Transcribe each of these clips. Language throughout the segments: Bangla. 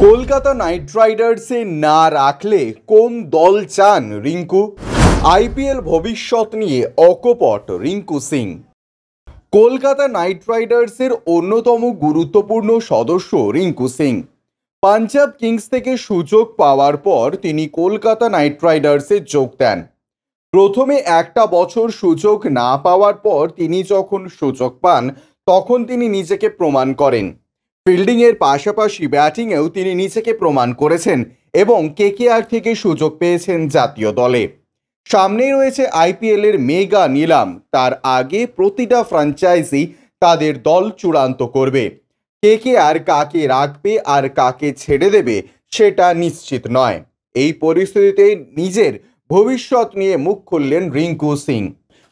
কলকাতা নাইট রাইডার্সে না রাখলে কোন দল চান রিঙ্কু? আইপিএল ভবিষ্যৎ নিয়ে অকপট রিঙ্কু সিং। কলকাতা নাইট রাইডার্সের অন্যতম গুরুত্বপূর্ণ সদস্য রিঙ্কু সিং। পাঞ্জাব কিংস থেকে সুযোগ পাওয়ার পর তিনি কলকাতা নাইট রাইডার্সে যোগ দেন। প্রথমে একটা বছর সুযোগ না পাওয়ার পর তিনি যখন সুযোগ পান তখন তিনি নিজেকে প্রমাণ করেন। ফিল্ডিংয়ের পাশাপাশি ব্যাটিংয়েও তিনি নিজেকে প্রমাণ করেছেন এবং কেকেআর থেকে সুযোগ পেয়েছেন জাতীয় দলে। সামনেই রয়েছে আইপিএলের মেগা নিলাম। তার আগে প্রতিটা ফ্র্যাঞ্চাইজি তাদের দল চূড়ান্ত করবে। কেকেআর কাকে রাখবে আর কাকে ছেড়ে দেবে সেটা নিশ্চিত নয়। এই পরিস্থিতিতে নিজের ভবিষ্যৎ নিয়ে মুখ খুললেন রিঙ্কু সিং।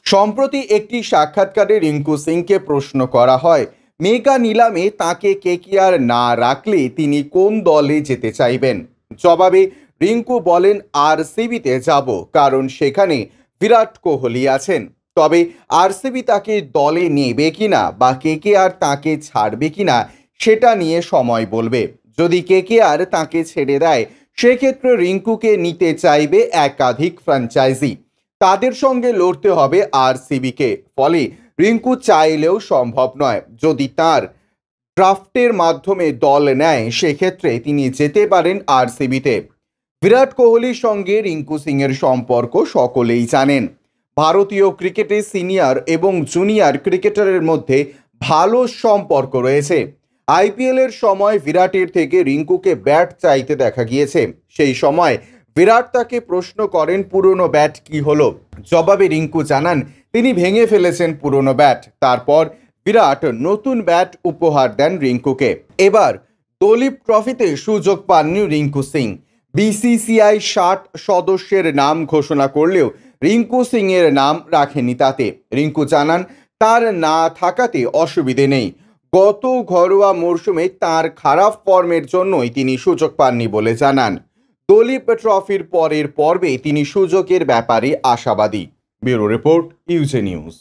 সম্প্রতি একটি সাক্ষাৎকারে রিঙ্কু সিংকে প্রশ্ন করা হয়, মেগা নিলামে তাকে কেকেআর না রাখলে তিনি কোন দলে যেতে চাইবেন। জবাবে রিঙ্কু বলেন, আরসিবিতে যাব, কারণ সেখানে বিরাট কোহলি আছেন। তবে আরসিবি তাকে দলে নেবে কিনা বা কেকেআর তাকে ছাড়বে কিনা সেটা নিয়ে সময় বলবে। যদি কেকেআর তাকে ছেড়ে দেয় সেক্ষেত্রে রিঙ্কুকে নিতে চাইবে একাধিক ফ্র্যাঞ্চাইজি। তাদের সঙ্গে লড়তে হবে আরসিবিকে। ফলে রিঙ্কু চাইলেও সম্ভব নয়। যদি তার ড্রাফটের মাধ্যমে দল নেয় সেক্ষেত্রে তিনি যেতে পারেন আরসিবিতে। বিরাট কোহলির সঙ্গে রিঙ্কু সিংয়ের সম্পর্ক সকলেই জানেন। ভারতীয় ক্রিকেটে সিনিয়র এবং জুনিয়র ক্রিকেটারের মধ্যে ভালো সম্পর্ক রয়েছে। আইপিএলের সময় বিরাটের থেকে রিঙ্কুকে ব্যাট চাইতে দেখা গিয়েছে। সেই সময় বিরাট তাকে প্রশ্ন করেন, পুরনো ব্যাট কি হলো? জবাবে রিঙ্কু জানান তিনি ভেঙে ফেলেছেন পুরনো ব্যাট। তারপর বিরাট নতুন ব্যাট উপহার দেন রিঙ্কুকে। এবার দলীপ ট্রফিতে সুযোগ পাননি রিঙ্কু সিং। বিসিসিআই 60 সদস্যের নাম ঘোষণা করলেও রিঙ্কু সিং এর নাম রাখেনি তাতে। রিঙ্কু জানান তার না থাকাতে অসুবিধে নেই। গত ঘরোয়া মরশুমে তার খারাপ ফর্মের জন্যই তিনি সুযোগ পাননি বলে জানান। দলীপ ট্রফির পরের পর্বে তিনি সুযোগের ব্যাপারে আশাবাদী। Bureau report, UJ news.